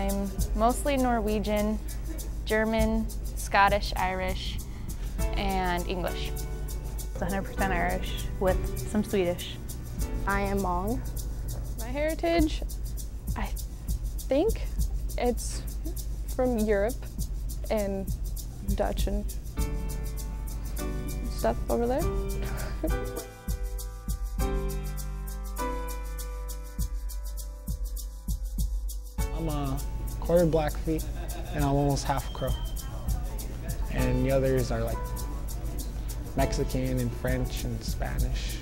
I'm mostly Norwegian, German, Scottish, Irish, and English. It's 100% Irish with some Swedish. I am Hmong. My heritage, I think it's from Europe and Dutch and stuff over there. I'm a quarter Blackfeet and I'm almost half Crow. And the others are like Mexican and French and Spanish.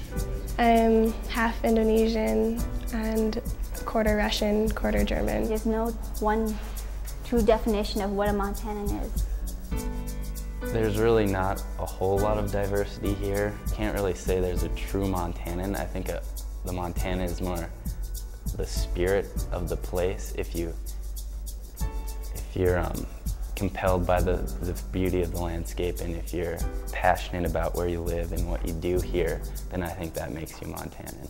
I'm half Indonesian and quarter Russian, quarter German. There's no one true definition of what a Montanan is. There's really not a whole lot of diversity here. Can't really say there's a true Montanan. I think the Montana is more the spirit of the place. If you're compelled by the beauty of the landscape, and if you're passionate about where you live and what you do here, then I think that makes you Montanan.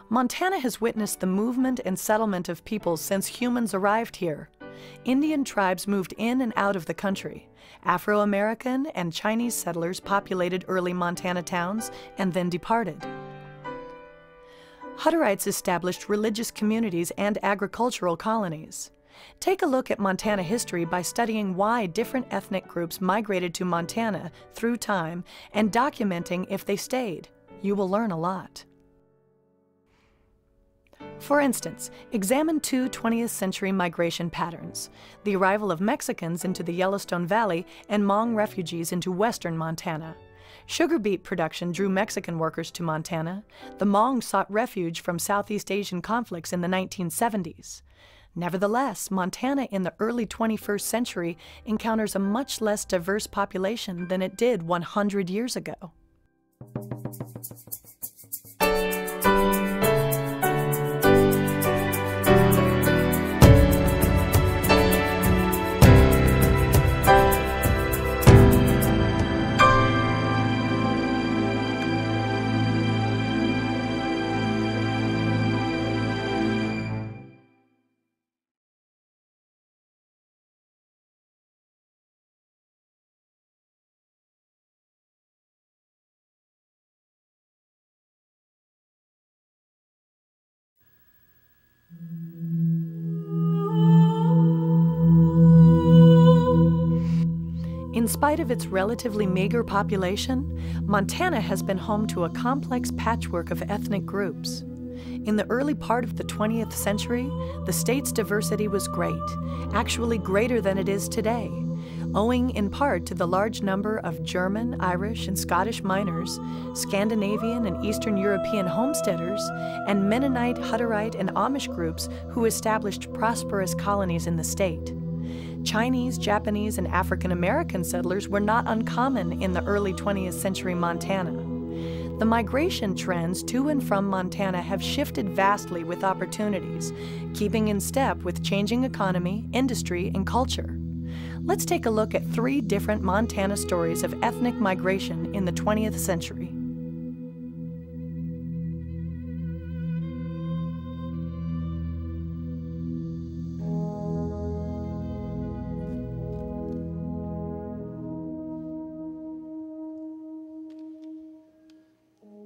Montana has witnessed the movement and settlement of peoples since humans arrived here. Indian tribes moved in and out of the country. Afro-American and Chinese settlers populated early Montana towns and then departed. Hutterites established religious communities and agricultural colonies. Take a look at Montana history by studying why different ethnic groups migrated to Montana through time and documenting if they stayed. You will learn a lot. For instance, examine two 20th century migration patterns: the arrival of Mexicans into the Yellowstone Valley and Hmong refugees into western Montana. Sugar beet production drew Mexican workers to Montana. The Hmong sought refuge from Southeast Asian conflicts in the 1970s. Nevertheless, Montana in the early 21st century encounters a much less diverse population than it did 100 years ago. In spite of its relatively meager population, Montana has been home to a complex patchwork of ethnic groups. In the early part of the 20th century, the state's diversity was great, actually greater than it is today, owing in part to the large number of German, Irish, and Scottish miners, Scandinavian and Eastern European homesteaders, and Mennonite, Hutterite, and Amish groups who established prosperous colonies in the state. Chinese, Japanese, and African American settlers were not uncommon in the early 20th century Montana. The migration trends to and from Montana have shifted vastly with opportunities, keeping in step with changing economy, industry, and culture. Let's take a look at 3 different Montana stories of ethnic migration in the 20th century.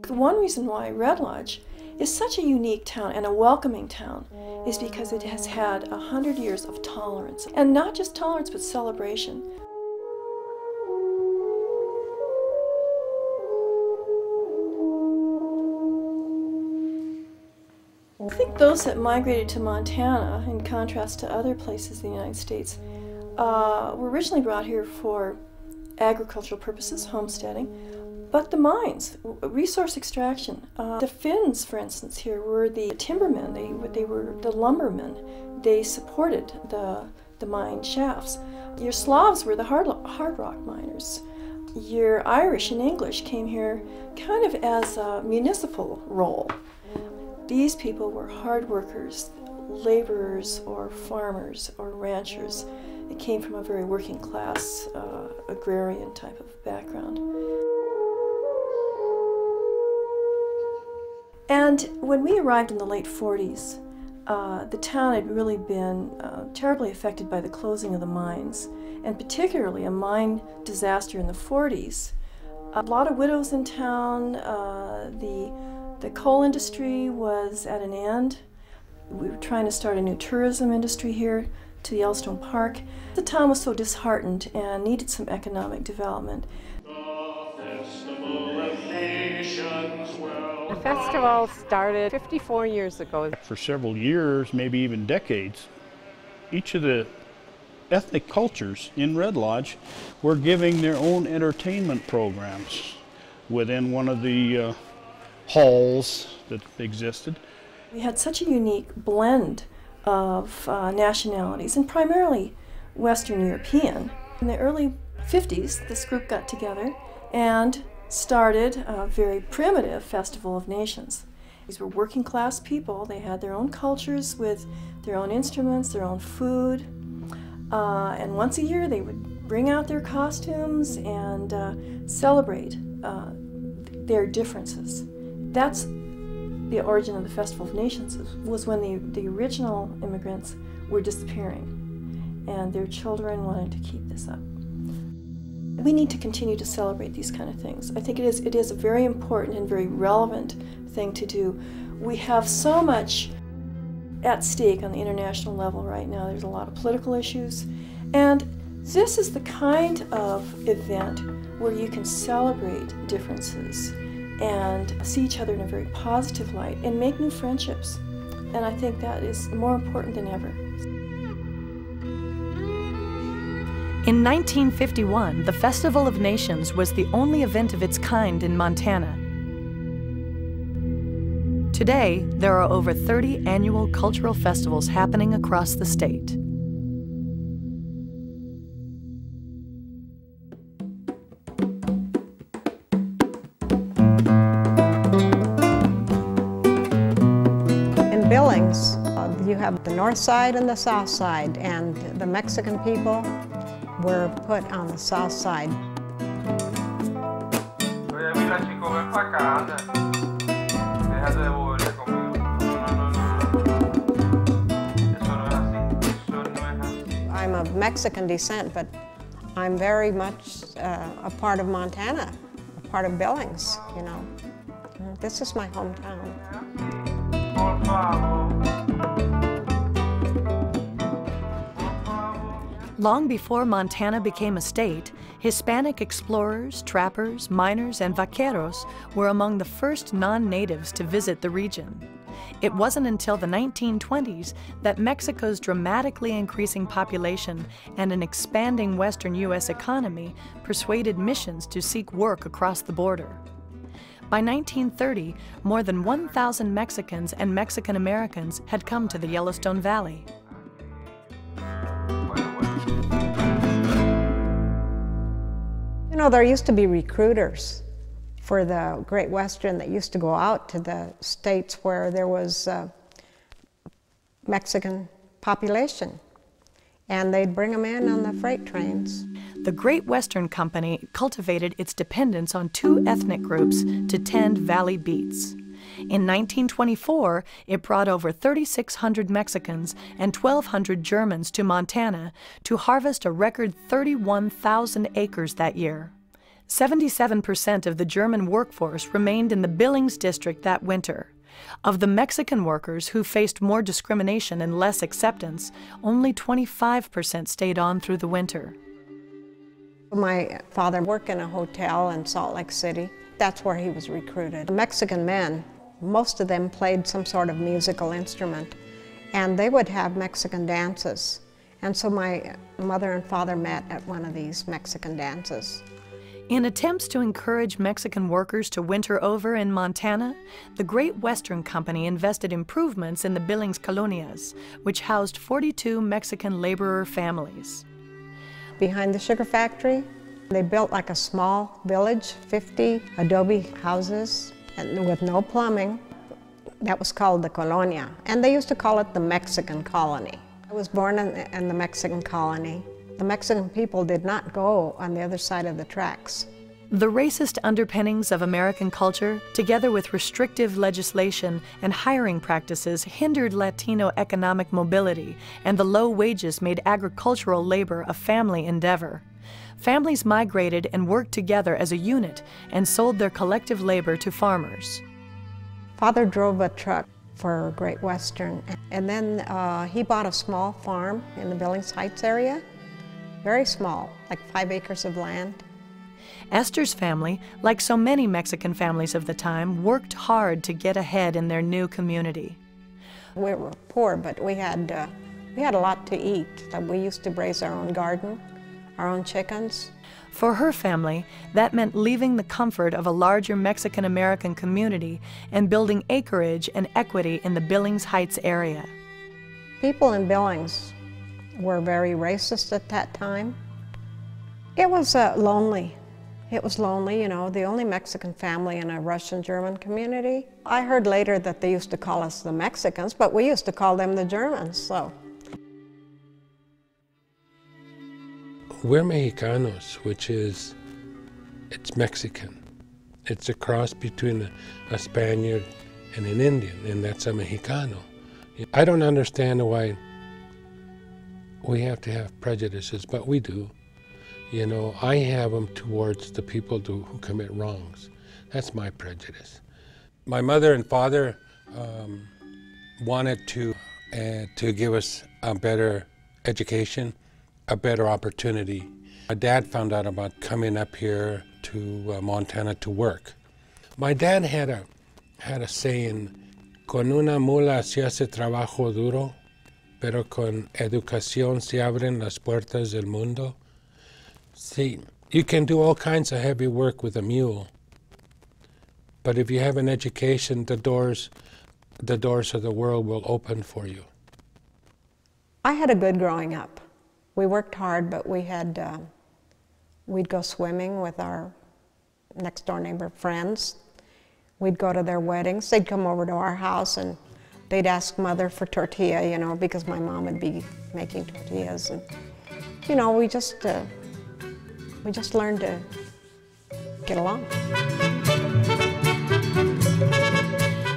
One reason why Red Lodge is such a unique town and a welcoming town is because it has had 100 years of tolerance, and not just tolerance but celebration. I think those that migrated to Montana, in contrast to other places in the United States, were originally brought here for agricultural purposes, homesteading. But the mines, resource extraction. The Finns, for instance, here were the timbermen. They were the lumbermen. They supported the mine shafts. Your Slavs were the hard rock miners. Your Irish and English came here kind of as a municipal role. These people were hard workers, laborers or farmers or ranchers. They came from a very working class, agrarian type of background. And when we arrived in the late 40s, the town had really been terribly affected by the closing of the mines, and particularly a mine disaster in the 40s. A lot of widows in town, the coal industry was at an end. We were trying to start a new tourism industry here to Yellowstone Park. The town was so disheartened and needed some economic development. The festival started 54 years ago. For several years, maybe even decades, each of the ethnic cultures in Red Lodge were giving their own entertainment programs within one of the halls that existed. We had such a unique blend of nationalities, and primarily Western European. In the early 50s, this group got together and started a very primitive Festival of Nations. These were working class people. They had their own cultures with their own instruments, their own food. And once a year they would bring out their costumes and celebrate their differences. That's the origin of the Festival of Nations, was when the original immigrants were disappearing and their children wanted to keep this up. We need to continue to celebrate these kind of things. I think it is a very important and very relevant thing to do. We have so much at stake on the international level right now. There's a lot of political issues, and this is the kind of event where you can celebrate differences and see each other in a very positive light and make new friendships. And I think that is more important than ever. In 1951, the Festival of Nations was the only event of its kind in Montana. Today, there are over 30 annual cultural festivals happening across the state. In Billings, you have the north side and the south side, and the Mexican people were put on the south side. I'm of Mexican descent, but I'm very much a part of Montana, a part of Billings, you know. This is my hometown. Long before Montana became a state, Hispanic explorers, trappers, miners, and vaqueros were among the first non-natives to visit the region. It wasn't until the 1920s that Mexico's dramatically increasing population and an expanding western U.S. economy persuaded missions to seek work across the border. By 1930, more than 1,000 Mexicans and Mexican Americans had come to the Yellowstone Valley. You know, there used to be recruiters for the Great Western that used to go out to the states where there was Mexican population, and they'd bring them in on the freight trains. The Great Western Company cultivated its dependence on two ethnic groups to tend valley beets. In 1924, it brought over 3,600 Mexicans and 1,200 Germans to Montana to harvest a record 31,000 acres that year. 77% of the German workforce remained in the Billings district that winter. Of the Mexican workers who faced more discrimination and less acceptance, only 25% stayed on through the winter. My father worked in a hotel in Salt Lake City. That's where he was recruited. The Mexican men, most of them played some sort of musical instrument, and they would have Mexican dances. And so my mother and father met at one of these Mexican dances. In attempts to encourage Mexican workers to winter over in Montana, the Great Western Company invested improvements in the Billings colonias, which housed 42 Mexican laborer families. Behind the sugar factory, they built like a small village, 50 adobe houses and with no plumbing. That was called the colonia, and they used to call it the Mexican colony. I was born in the Mexican colony. The Mexican people did not go on the other side of the tracks. The racist underpinnings of American culture, together with restrictive legislation and hiring practices, hindered Latino economic mobility, and the low wages made agricultural labor a family endeavor. Families migrated and worked together as a unit and sold their collective labor to farmers. Father drove a truck for Great Western, and then he bought a small farm in the Billings Heights area, very small, like 5 acres of land. Esther's family, like so many Mexican families of the time, worked hard to get ahead in their new community. We were poor, but we had a lot to eat. We used to raise our own garden, our own chickens. For her family, that meant leaving the comfort of a larger Mexican-American community and building acreage and equity in the Billings Heights area. People in Billings were very racist at that time. It was lonely. It was lonely, you know, the only Mexican family in a Russian-German community. I heard later that they used to call us the Mexicans, but we used to call them the Germans, so. We're Mexicanos, which is, it's Mexican. It's a cross between a Spaniard and an Indian, and that's a Mexicano. I don't understand why we have to have prejudices, but we do. You know, I have them towards the people who commit wrongs. That's my prejudice. My mother and father wanted to give us a better education, a better opportunity. My dad found out about coming up here to Montana to work. My dad had a saying, con una mula se hace trabajo duro, pero con educación se abren las puertas del mundo. See, you can do all kinds of heavy work with a mule, but if you have an education, the doors of the world will open for you. I had a good growing up. We worked hard, but we'd go swimming with our next door neighbor friends. We'd go to their weddings. They'd come over to our house and they'd ask Mother for tortilla, you know, because my mom would be making tortillas. And, you know, we just learned to get along.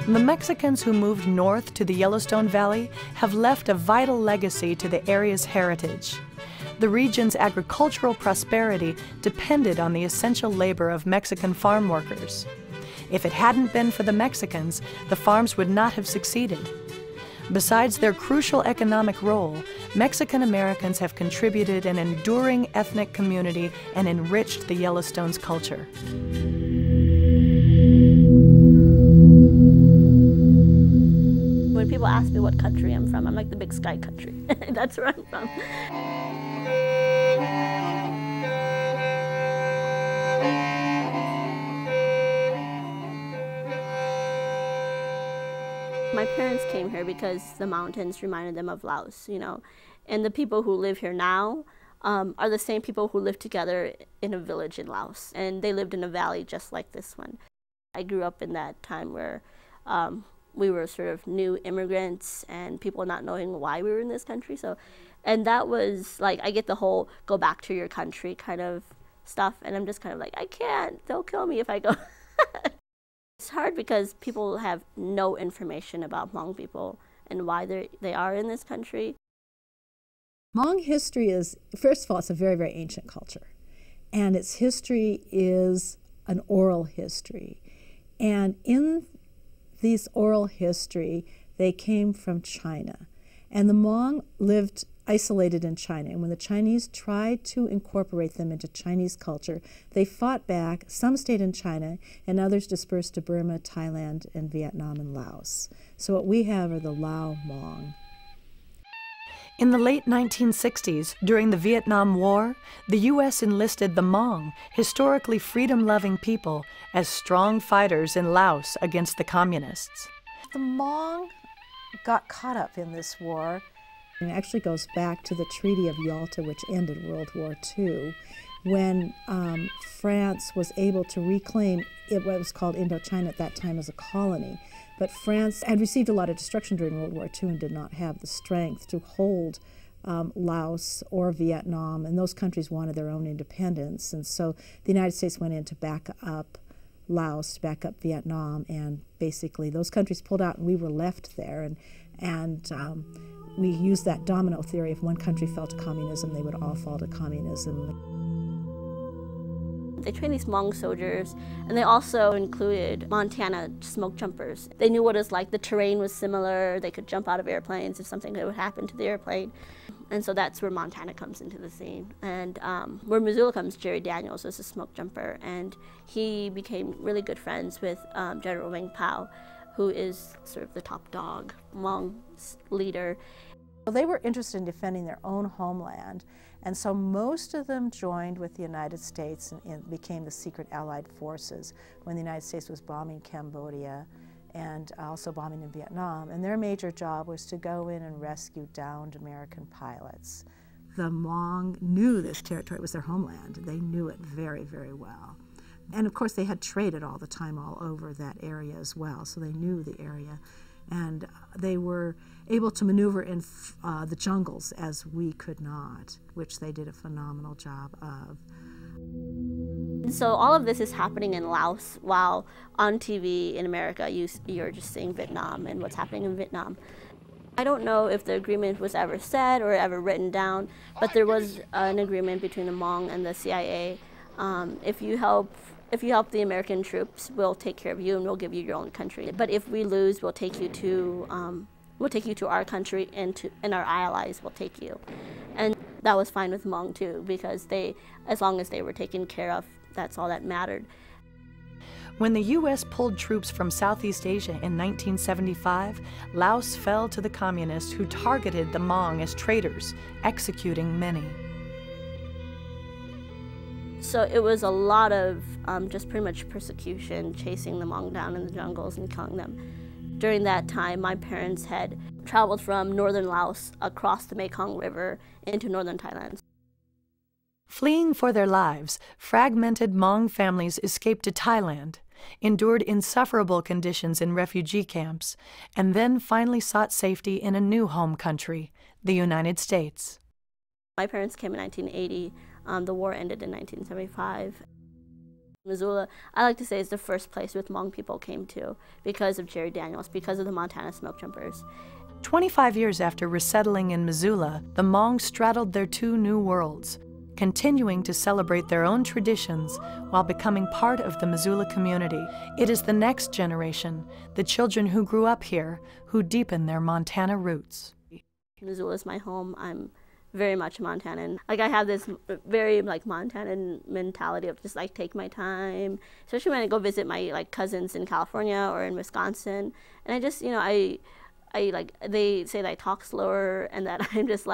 The Mexicans who moved north to the Yellowstone Valley have left a vital legacy to the area's heritage. The region's agricultural prosperity depended on the essential labor of Mexican farm workers. If it hadn't been for the Mexicans, the farms would not have succeeded. Besides their crucial economic role, Mexican Americans have contributed an enduring ethnic community and enriched the Yellowstone's culture. When people ask me what country I'm from, I'm like the big sky country. That's where I'm from. My parents came here because the mountains reminded them of Laos, you know, and the people who live here now are the same people who lived together in a village in Laos, and they lived in a valley just like this one. I grew up in that time where we were sort of new immigrants and people not knowing why we were in this country. So, and that was like, I get the whole go back to your country kind of stuff, and I'm just kind of like, I can't, they'll kill me if I go. It's hard because people have no information about Hmong people and why they are in this country. Hmong history is, first of all, it's a very, very ancient culture. And its history is an oral history. And in this oral history, they came from China. And the Hmong lived isolated in China. And when the Chinese tried to incorporate them into Chinese culture, they fought back. Some stayed in China, and others dispersed to Burma, Thailand, and Vietnam and Laos. So what we have are the Lao Hmong. In the late 1960s, during the Vietnam War, the U.S. enlisted the Hmong, historically freedom-loving people, as strong fighters in Laos against the communists. The Hmong got caught up in this war. It actually goes back to the Treaty of Yalta, which ended World War II, when France was able to reclaim what was called Indochina at that time as a colony. But France had received a lot of destruction during World War II and did not have the strength to hold Laos or Vietnam, and those countries wanted their own independence. And so the United States went in to back up Laos, to back up Vietnam, and basically those countries pulled out and we were left there. And we used that domino theory. If one country fell to communism, they would all fall to communism. They trained these Hmong soldiers, and they also included Montana smoke jumpers. They knew what it was like. The terrain was similar. They could jump out of airplanes if something would happen to the airplane. And so that's where Montana comes into the scene. And where Missoula comes, Jerry Daniels was a smoke jumper, and he became really good friends with General Wing Pao, who is sort of the top dog, Hmong leader. They were interested in defending their own homeland, and so most of them joined with the United States and became the secret allied forces when the United States was bombing Cambodia and also bombing in Vietnam. And their major job was to go in and rescue downed American pilots. The Hmong knew this territory was their homeland. They knew it very, very well. And of course they had traded all the time all over that area as well, so they knew the area. And they were able to maneuver in the jungles as we could not, which they did a phenomenal job of. So all of this is happening in Laos, while on TV in America you're just seeing Vietnam and what's happening in Vietnam. I don't know if the agreement was ever said or ever written down, but there was an agreement between the Hmong and the CIA. If you help the American troops, we'll take care of you and we'll give you your own country. But if we lose, we'll take you to our country, and our allies will take you. And that was fine with Hmong too, because as long as they were taken care of, that's all that mattered. When the U.S. pulled troops from Southeast Asia in 1975, Laos fell to the communists who targeted the Hmong as traitors, executing many. So it was a lot of just pretty much persecution, chasing the Hmong down in the jungles and killing them. During that time, my parents had traveled from northern Laos across the Mekong River into northern Thailand. Fleeing for their lives, fragmented Hmong families escaped to Thailand, endured insufferable conditions in refugee camps, and then finally sought safety in a new home country, the United States. My parents came in 1980. The war ended in 1975. Missoula, I like to say, is the first place which Hmong people came to because of Jerry Daniels, because of the Montana smoke jumpers. 25 years after resettling in Missoula, the Hmong straddled their two new worlds, continuing to celebrate their own traditions while becoming part of the Missoula community. It is the next generation, the children who grew up here, who deepen their Montana roots. Missoula is my home. I'm very much Montanan. Like, I have this very Montanan mentality of just take my time, especially when I go visit my cousins in California or in Wisconsin. And I just, they say that I talk slower and that I'm just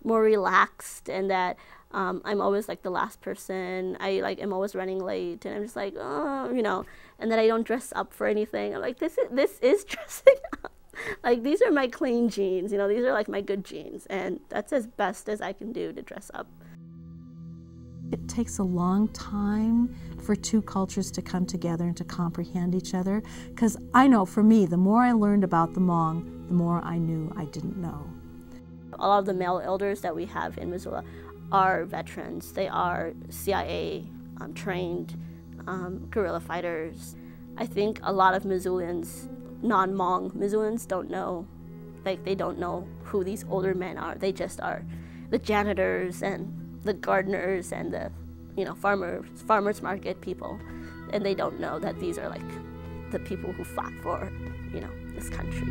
more relaxed, and that I'm always the last person. I'm always running late, and I'm just and that I don't dress up for anything. I'm this is dressing up. These are my clean jeans, these are my good jeans, and that's as best as I can do to dress up. It takes a long time for two cultures to come together and to comprehend each other, because I know for me, the more I learned about the Hmong, the more I knew I didn't know. A lot of the male elders that we have in Missoula are veterans. They are CIA trained guerrilla fighters. I think a lot of Missoulians, non-Hmong Missoulians, don't know, they don't know who these older men are. They just are the janitors and the gardeners and the, farmers market people, and they don't know that these are the people who fought for, this country.